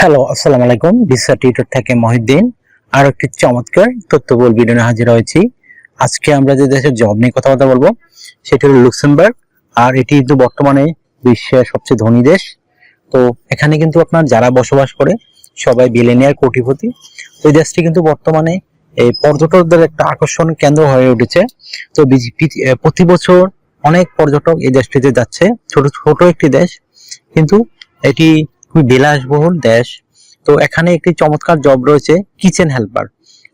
Hello, আসসালামু আলাইকুম। Visa tutor থেকে মহিউদ্দিন আর একটি চমৎকার তথ্যবহুল ভিডিও নিয়ে হাজির হয়েছি। আজকে আমরা যে দেশের জব নিয়ে কথাবার্তা বলবো সেটি হলো লুক্সেমবার্গ। আর এটি কিন্তু বর্তমানে বিশ্বের সবচেয়ে ধনী দেশ। তো এখানে কিন্তু আপনার যারা বসবাস করে সবাই বিলিয়নিয়ার, কোটিপতি। তো এই দেশটি কিন্তু বর্তমানে এই পর্যটকদের একটা আকর্ষণ কেন্দ্র হয়ে উঠেছে। তো প্রতি বছর অনেক পর্যটক এই দেশটিতে যাচ্ছে। ছোট ছোট একটি দেশ, কিন্তু এটি খুবই বিলাসবহুল দেশ। তো এখানে একটি চমৎকার জব রয়েছে, কিচেন হেল্পার।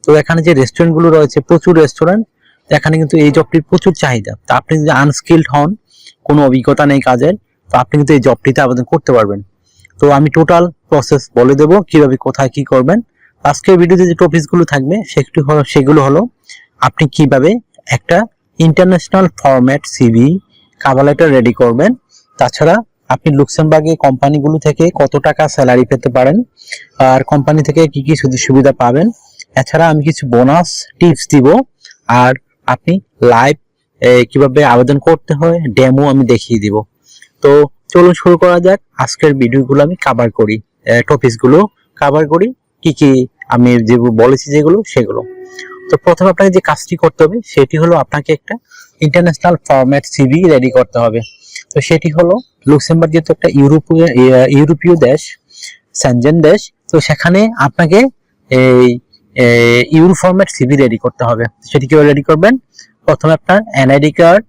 তো এখানে যে রেস্টুরেন্ট গুলো রয়েছে, প্রচুর রেস্টুরেন্ট, এখানে কিন্তু এই জবটির প্রচুর চাহিদা। তো আপনি যদি আনস্কিলড হন, কোনো অভিজ্ঞতা নেই কাজের, তো আপনি কিন্তু এই জবটিতে আবেদন করতে পারবেন। তো আমি টোটাল প্রসেস বলে দেবো, কিভাবে কোথায় কি করবেন। আজকের ভিডিওতে যে টপিকস গুলো থাকবে সেগুলো হলো আপনি কিভাবে একটা international format CV, cover letter ready করবেন। তাছাড়া আপনি লুক্সেমবার্গে কোম্পানিগুলো থেকে কত টাকা স্যালারি পেতে পারেন, আর কোম্পানি থেকে কি কি সুযোগ সুবিধা পাবেন। এছাড়া আমি কিছু বোনাস টিপস দিব, আর আপনি লাইভ কিভাবে আবেদন করতে হয় ডেমো আমি দেখিয়ে দিব। তো চলুন শুরু করা যাক। আজকের ভিডিওগুলো আমি কভার করি, টপিকস গুলো কভার করি, কি কি আমি যে বলেছি যেগুলো সেগুলো। তো প্রথমে আপনাকে যে কাজটি করতে হবে সেটি হলো আপনাকে একটা ইন্টারন্যাশনাল ফরম্যাট সিভি রেডি করতে হবে। তো সেটি হলো লুক্সেমবার্গ যেহেতু একটা ইউরোপীয় দেশ, সেনজেন দেশ, তো সেখানে আপনাকে এই ইউরো ফরম্যাট সিভি রেডি করতে হবে। সেটি কিভাবে রেডি করবেন? প্রথমে আপনার এনআইডি কার্ড,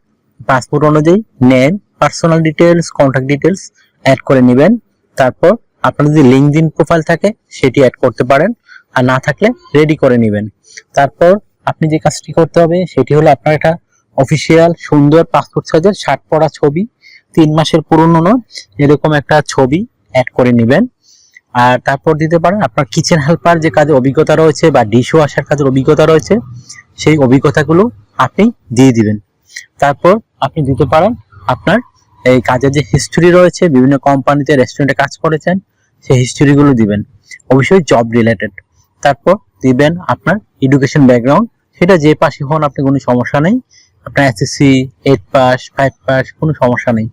পাসপোর্ট অনুযায়ী name, personal details, contact details add করে নেবেন। তারপর আপনার যদি লিঙ্কডইন প্রোফাইল থাকে সেটি অ্যাড করতে পারেন, আর না থাকলে রেডি করে নেবেন। তারপর আপনি যে কাজটি করতে হবে সেটি হলো আপনার একটা অফিসিয়াল সুন্দর পাসপোর্ট সাইজের শার্ট পরা ছবি, 3 মাসের পুরনো নয়, এরকম একটা ছবি অ্যাড করে নেবেন। আর তারপর দিতে পারেন আপনার কিচেন হেল্পার যে কাজের অভিজ্ঞতা রয়েছে বা ডিশ ওয়াশার কাজের অভিজ্ঞতা রয়েছে, সেই অভিজ্ঞতাগুলো আপনি দিয়ে দিবেন। তারপর আপনি দিতে পারেন আপনার এই কাজের যে হিস্ট্রি রয়েছে, বিভিন্ন কোম্পানিতে রেস্টুরেন্টে কাজ করেছেন সেই হিস্ট্রিগুলো দিবেন, অবশ্যই জব রিলেটেড। তারপর দিবেন আপনার এডুকেশন ব্যাকগ্রাউন্ড, সেটা যে পাশে হন আপনি কোনো সমস্যা নেই, আপনার এসএসসি 8 পাস 5 পাস কোনো সমস্যা নেই,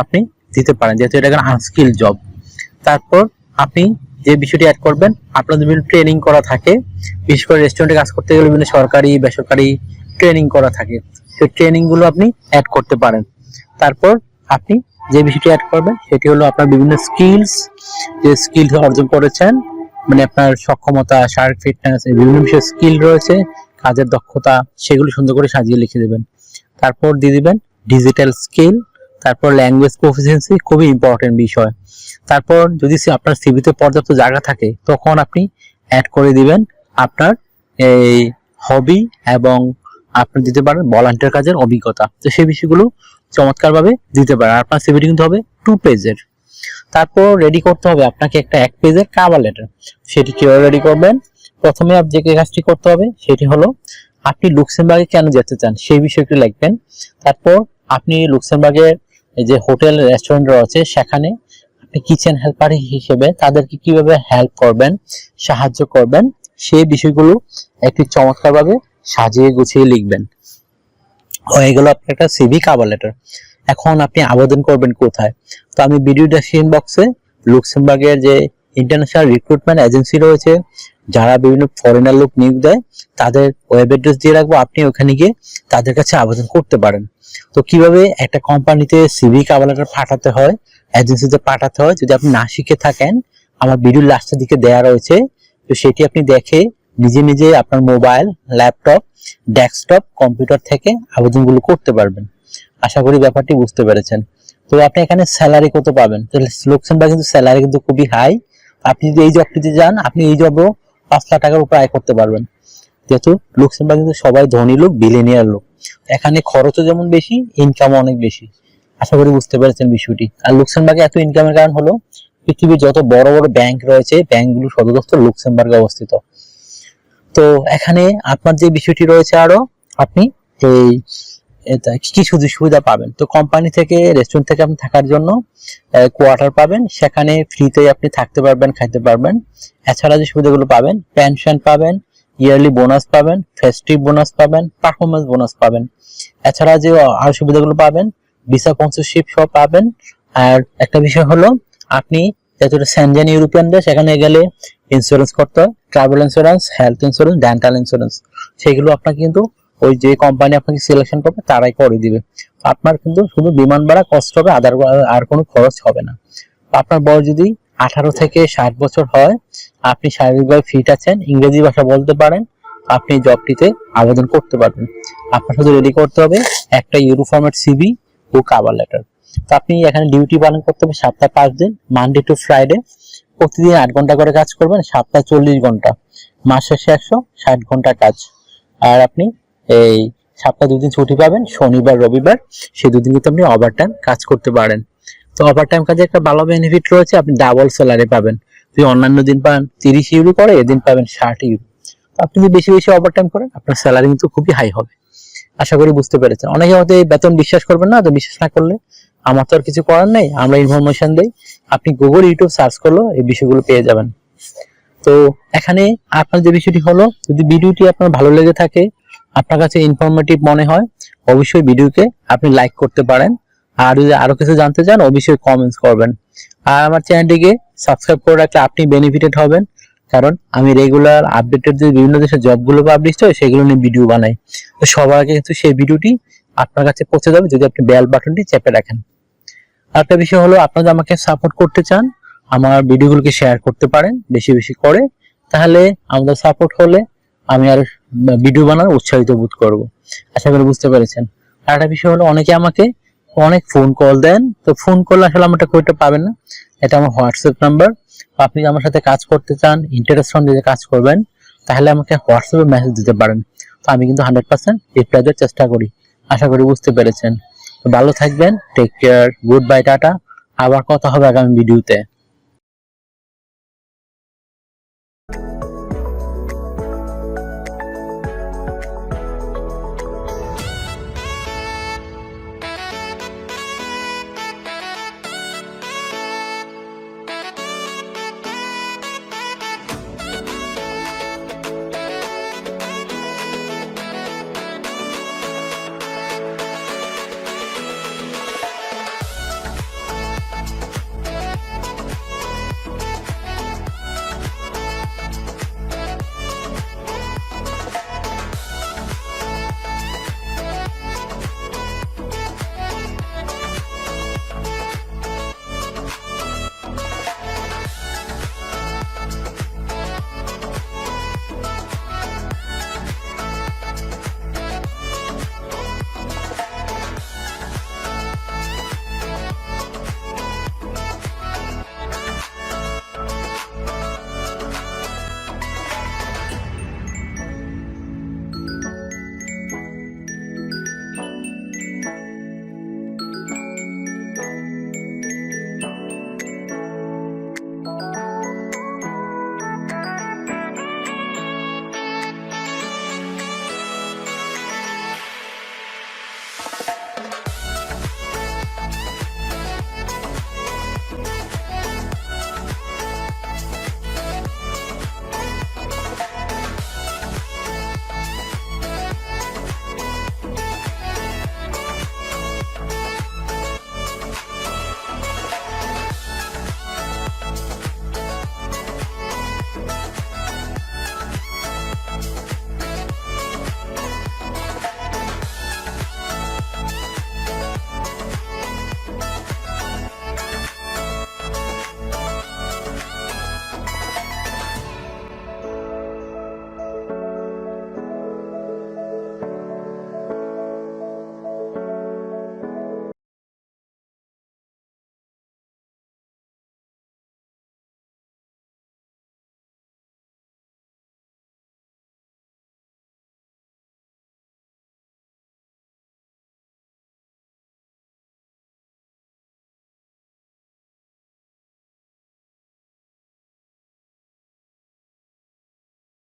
আপনি দিতে পারেন, যেহেতু এটা একটা আনস্কিল জব। তারপর আপনি যে বিষয়টি অ্যাড করবেন, আপনাদের বিভিন্ন ট্রেনিং করা থাকে, বিশেষ করে রেস্টুরেন্টে কাজ করতে গেলে বিভিন্ন সরকারি বেসরকারি ট্রেনিং করা থাকে, সেই ট্রেনিং গুলো আপনি অ্যাড করতে পারেন। তারপর আপনি যে বিষয়টি অ্যাড করবেন সেটি হলো আপনার বিভিন্ন স্কিলস, যে স্কিল অর্জন করেছেন, মানে আপনার সক্ষমতা, শারীরিক ফিটনেস, বিভিন্ন বিষয়ে স্কিল রয়েছে, কাজের দক্ষতা, সেগুলো সুন্দর করে সাজিয়ে লিখে দেবেন। তারপর দিয়ে দিবেন ডিজিটাল স্কিল, তারপর ল্যাঙ্গুয়েজ প্রফিসিয়েন্সি, খুবই ইম্পর্টেন্ট বিষয়। তারপর যদি আপনার সিভিতে পর্যাপ্ত জায়গা থাকে তখন আপনি অ্যাড করে দিবেন আপনার এই হবি, এবং আপনি দিতে পারেন ভলান্টিয়ার কাজের অভিজ্ঞতা। তো সেই বিষয়গুলো চমৎকারভাবে দিতে পারেন। আপনার সিভিটি কিন্তু হবে 2 পেজের। তারপর রেডি করতে হবে আপনাকে একটা 1 পেজের কভার লেটার। সেটি কিভাবে রেডি করবেন? প্রথমে যে কাজটি করতে হবে সেটি হলো আপনি লুক্সেমবার্গে কেন যেতে চান সেই বিষয়টি লিখবেন। তারপর আপনি লুক্সেমবার্গের যে হোটেল রেস্টুরেন্ট রয়েছে সেখানে আপনি কিচেন হেল্পার হিসেবে তাদেরকে কিভাবে হেল্প করবেন, সাহায্য করবেন, সেই বিষয়গুলো একটি চমৎকারভাবে সাজিয়ে গুছিয়ে লিখবেন। হয়ে গেল আপনার একটা সিভি কভার লেটার। এখন আপনি আবেদন করবেন কোথায়? তো আমি ভিডিও ডেসক্রিপশন বক্সে লুক্সেমবার্গের যে ইন্টারন্যাশনাল রিক্রুটমেন্ট এজেন্সি রয়েছে, যারা বিভিন্ন ফরেনার লোক নিয়োগ দেয়, তাদের ওয়েব অ্যাড্রেস দিয়ে রাখবো, আপনি ওখানে গিয়ে তাদের কাছে আবেদন করতে পারেন। তো কিভাবে একটা কোম্পানিতে সিভি কভার লেটার পাঠাতে হয়, এজেন্সিতে পাঠাতে হয়, যদি আপনি না শিখে থাকেন, আমার ভিডিওর লাস্টের দিকে দেয়া রয়েছে। তো সেটি আপনি দেখে নিজে নিজে আপনার মোবাইল, ল্যাপটপ, ডেস্কটপ, কম্পিউটার থেকে আবেদনগুলো করতে পারবেন। আশা করি ব্যাপারটি বুঝতে পেরেছেন। তো আপনি এখানে স্যালারি কত পাবেন? তাহলে লুক্সেমবার্গ কিন্তু স্যালারি কিন্তু খুবই হাই। আপনি যদি এই জবটিতে যান, আপনি এই জবও 5 লাখ টাকার উপর আয় করতে পারবেন, যেহেতু লুক্সেমবার্গ কিন্তু সবাই ধনী লোক, বিলিয়নিয়ার লোক। এখানে খরচও যেমন বেশি, ইনকামও অনেক বেশি। আশা করি বুঝতে পেরেছেন বিষয়টি। আর লুক্সেমবার্গে এত ইনকামের কারণ হলো পৃথিবীর যত বড় বড় ব্যাংক রয়েছে, ব্যাংকগুলো সদর দপ্তর লুক্সেমবার্গে অবস্থিত। তো এখানে আপনার যে বিষয়টি রয়েছে, আরো আপনি এই কি সুযোগ সুবিধা পাবেন। তো কোম্পানি থেকে, রেস্টুরেন্ট থেকে আপনি থাকার জন্য কোয়ার্টার পাবেন, সেখানে ফ্রিতে আপনি থাকতে পারবেন, খাইতে পারবেন। এছাড়া যে সুবিধাগুলো পাবেন, পেনশন পাবেন, ইয়ারলি বোনাস পাবেন, ফেস্টিভ বোনাস পাবেন, পারফরমেন্স বোনাস পাবেন। এছাড়া যে আর সুবিধাগুলো পাবেন, ভিসা স্পন্সরশিপ সব পাবেন। আর একটা বিষয় হলো আপনি যেহেতু এটা সেনজেন ইউরোপিয়ান দেশ, এখানে গেলে ইন্স্যুরেন্স করতে হয়, travel insurance, health insurance, dental insurance. সেগুলো আপনাকে কিন্তু ওই যে কোম্পানি আপনাকে সিলেকশন করবে তারাই করে দিবে। আপনার কিন্তু শুধু বিমান ভাড়া কষ্ট হবে, আর কোনো খরচ হবে না। আপনার বয়স যদি 18 থেকে 60 বছর হয়, আপনি শারীরিকভাবে ফিট আছেন, ইংরেজি ভাষা বলতে পারেন, আপনি জবটিতে আবেদন করতে পারবেন। আপনার শুধু রেডি করতে হবে একটা ইউরোফর্মেট সিভি ও কভার লেটার। তো আপনি এখানে ডিউটি পালন করতে হবে সপ্তাহে 5 দিন, মানডে টু ফ্রাইডে। প্রতিদিন 8 ঘন্টা করে কাজ করবেন, সপ্তাহে 40 ঘন্টা, মাস শেষে 160 ঘন্টা কাজ। আর আপনি এই সপ্তাহে 2 দিন ছুটি পাবেন, শনিবার রবিবার। সেই 2 দিন কিন্তু আপনি ওভারটাইম কাজ করতে পারেন। তো ওভারটাইম কাজে একটা ভালো বেনিফিট রয়েছে, আপনি ডাবল স্যালারি পাবেন। যদি অন্যান্য দিন পান 30 ইউরো করে, এদিন পাবেন 60 ইউরো। আপনি যদি বেশি বেশি ওভারটাইম করেন, আপনার স্যালারি কিন্তু খুবই হাই হবে। আশা করি বুঝতে পেরেছেন। অনেকে হয়তো এই বেতন বিশ্বাস করবেন না, তো বিশ্বাস না করলে আমার তো আর কিছু করার নেই, আমরা ইনফরমেশন দেই। আপনি গুগল, ইউটিউব সার্চ করলেও এই বিষয়গুলো পেয়ে যাবেন। তো এখানে আপনার যে বিষয়টি হলো, যদি ভিডিওটি আপনার ভালো লেগে থাকে, আপনার কাছে ইনফরমেটিভ মনে হয়, অবশ্যই ভিডিওকে আপনি লাইক করতে পারেন। আর যদি আরো কিছু জানতে চান, অবশ্যই কমেন্টস করবেন। আর আমার চ্যানেলটিকে সাবস্ক্রাইব করে রাখলে আপনি বেনিফিটেড হবেন, কারণ আমি রেগুলার আপডেটেড যে বিভিন্ন দেশের জবগুলো পাবলিশ হয় সেগুলো নিয়ে ভিডিও বানাই। তো সবার আগে কিন্তু সেই ভিডিওটি আপনার কাছে পৌঁছে যাবে যদি আপনি বেল বাটনটি চেপে রাখেন। আরেকটা বিষয় হলো, আপনারা আমাকে সাপোর্ট করতে চান, আমার ভিডিওগুলোকে শেয়ার করতে পারেন বেশি বেশি করে, তাহলে আমাদের সাপোর্ট হলে আমি আর ভিডিও বানানোর উৎসাহিত বোধ করব। আশা করি বুঝতে পেরেছেন। আরেকটা বিষয় হলো, অনেকে আমাকে অনেক ফোন কল দেন, তো ফোন করলে আসলে আমারটা কইটা পাবেন না, এটা আমার হোয়াটসঅ্যাপ নাম্বার। আপনি আমার সাথে কাজ করতে চান, ইন্টারেস্ট দিয়ে কাজ করবেন, তাহলে আমাকে হোয়াটসঅ্যাপে মেসেজ দিতে পারেন। তো আমি কিন্তু 100% রিপ্লাই দেওয়ার চেষ্টা করি। আশা করি বুঝতে পেরেছেন। তো ভালো থাকবেন, take care, good bye, tata. আবার কথা হবে আগামী ভিডিওতে।